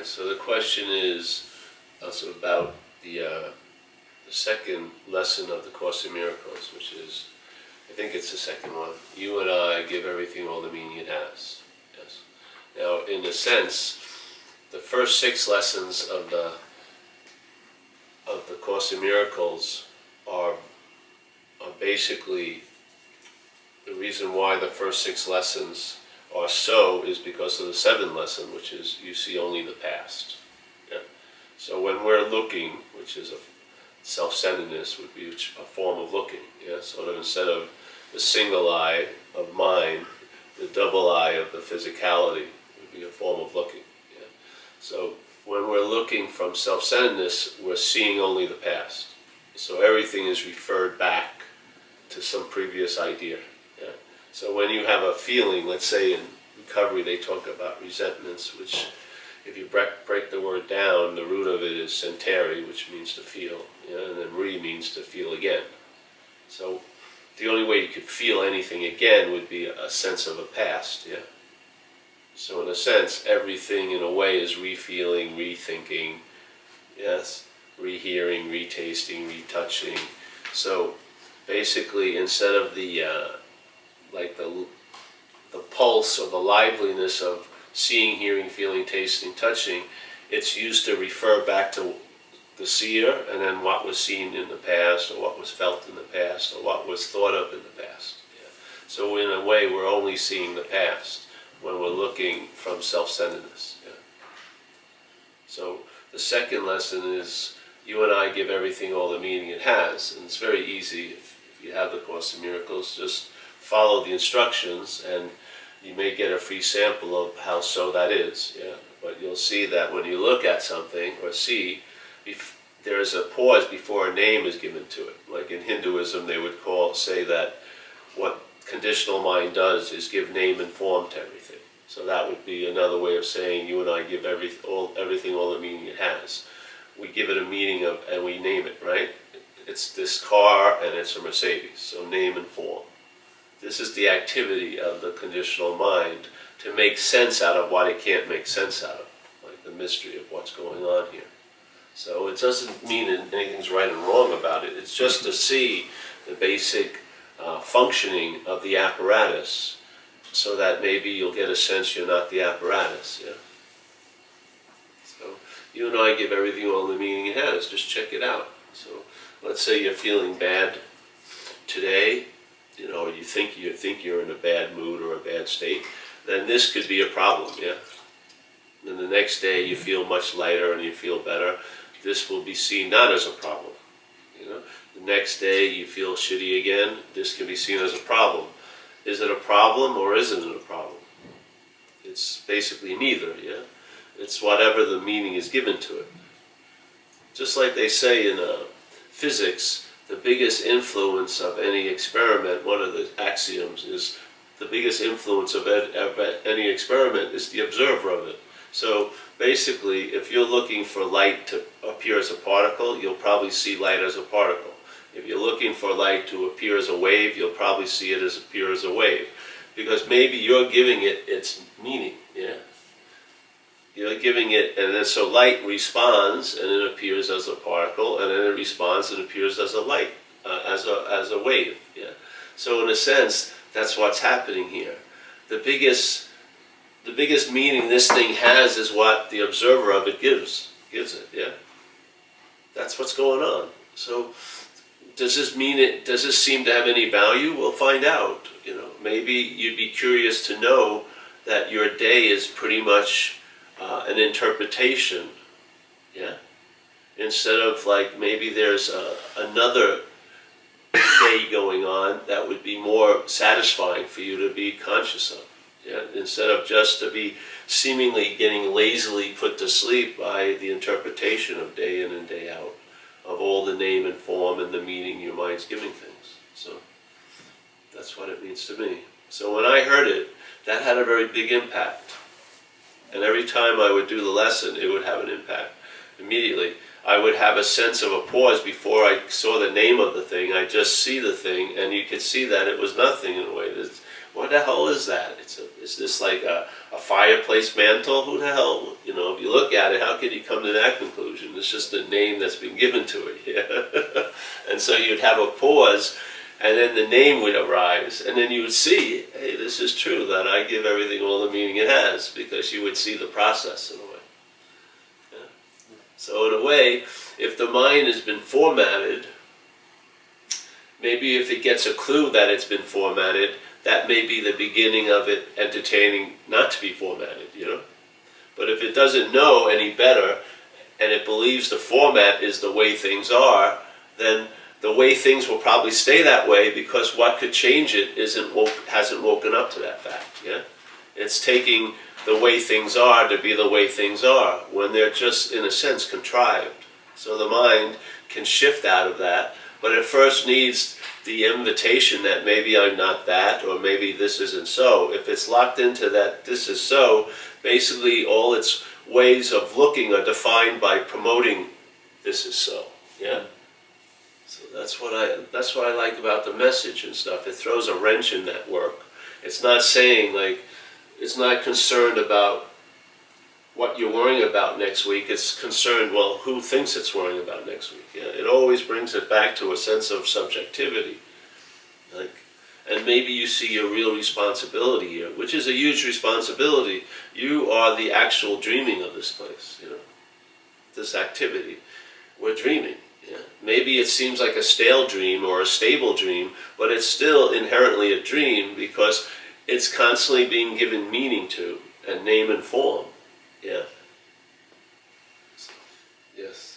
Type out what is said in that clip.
Alright, so the question is also about the second lesson of the Course in Miracles, which is, I think it's the second one. You and I give everything all the meaning it has. Yes. Now, in a sense, the first 6 lessons of the Course in Miracles are basically the reason why the first 6 lessons are so is because of the 7th lesson, which is you see only the past. Yeah? So when we're looking, which is a self-centeredness, would be a form of looking. Yeah? So that instead of the single eye of mind, the double eye of the physicality would be a form of looking. Yeah? So when we're looking from self-centeredness, we're seeing only the past. So everything is referred back to some previous idea. Yeah? So when you have a feeling, let's say in recovery they talk about resentments, which if you break the word down, the root of it is senteri, which means to feel, yeah? And then re means to feel again. So the only way you could feel anything again would be a sense of a past. Yeah? So in a sense, everything in a way is re-feeling, rethinking, yes, rehearing, retasting, retouching. So basically, instead of the pulse or the liveliness of seeing, hearing, feeling, tasting, touching, it's used to refer back to the seer and then what was seen in the past, or what was felt in the past, or what was thought of in the past. Yeah. So in a way, we're only seeing the past when we're looking from self-centeredness. Yeah. So the second lesson is you and I give everything all the meaning it has, and it's very easy if you have the Course in Miracles, just follow the instructions and you may get a free sample of how so that is. Yeah? But you'll see that when you look at something or see, there is a pause before a name is given to it. Like in Hinduism, they would say that what conditional mind does is give name and form to everything. So that would be another way of saying you and I give everything all the meaning it has. We give it a meaning and we name it, right? It's this car and it's a Mercedes, so name and form. This is the activity of the conditional mind to make sense out of what it can't make sense out of, like the mystery of what's going on here. So it doesn't mean that anything's right and wrong about it. It's just to see the basic functioning of the apparatus, so that maybe you'll get a sense you're not the apparatus. Yeah. So you and I give everything all the meaning it has. Just check it out. So let's say you're feeling bad today, or you think you're in a bad mood or a bad state, then this could be a problem. Yeah. And the next day you feel much lighter and you feel better. This will be seen not as a problem. The next day you feel shitty again. This can be seen as a problem. Is it a problem or isn't it a problem? It's basically neither. Yeah, it's whatever the meaning is given to it. Just like they say in physics, the biggest influence of any experiment, one of the axioms is the biggest influence of any experiment is the observer of it. So basically, if you're looking for light to appear as a particle, you'll probably see light as a particle. If you're looking for light to appear as a wave, you'll probably see it appear as a wave. Because maybe you're giving it its meaning, yeah? You're giving it, and then so light responds, and it appears as a particle, and then it responds and appears as a light, as a wave, yeah? So in a sense, that's what's happening here. The biggest meaning this thing has is what the observer of it gives it, yeah? That's what's going on. So does this seem to have any value? We'll find out. Maybe you'd be curious to know that your day is pretty much an interpretation, yeah? Instead of like maybe there's another day going on that would be more satisfying for you to be conscious of. Yeah, instead of just to be seemingly getting lazily put to sleep by the interpretation of day in and day out, of all the name and form and the meaning your mind's giving things. So that's what it means to me. So when I heard it, that had a very big impact. And every time I would do the lesson, it would have an impact. Immediately, I would have a sense of a pause before I saw the name of the thing. I just see the thing, and you could see that it was nothing in a way. what the hell is that? Is this like a fireplace mantle? Who the hell? You know, if you look at it, how can you come to that conclusion? It's just a name that's been given to it. Yeah? And so you'd have a pause, and then the name would arise, and then you would see, hey, this is true, that I give everything all the meaning it has, because you would see the process in a way. Yeah? So in a way, if the mind has been formatted, maybe if it gets a clue that it's been formatted, that may be the beginning of it entertaining not to be formatted, you know? But if it doesn't know any better, and it believes the format is the way things are, then the way things will probably stay that way, because what could change it hasn't woken up to that fact, yeah? It's taking the way things are to be the way things are, when they're just, in a sense, contrived. So the mind can shift out of that, but it first needs the invitation that maybe I'm not that, or maybe this isn't so. If it's locked into that this is so, basically all its ways of looking are defined by promoting this is so. Yeah. So that's what I like about the message and stuff. It throws a wrench in that work. It's not saying, like, it's not concerned about what you're worrying about next week. It's concerned, well, who thinks it's worrying about next week? Yeah, it always brings it back to a sense of subjectivity. Like, and maybe you see your real responsibility here, which is a huge responsibility. You are the actual dreaming of this place, you know, this activity. We're dreaming. Yeah. Maybe it seems like a stale dream or a stable dream, but it's still inherently a dream, because it's constantly being given meaning to and name and form. Yeah. Yes.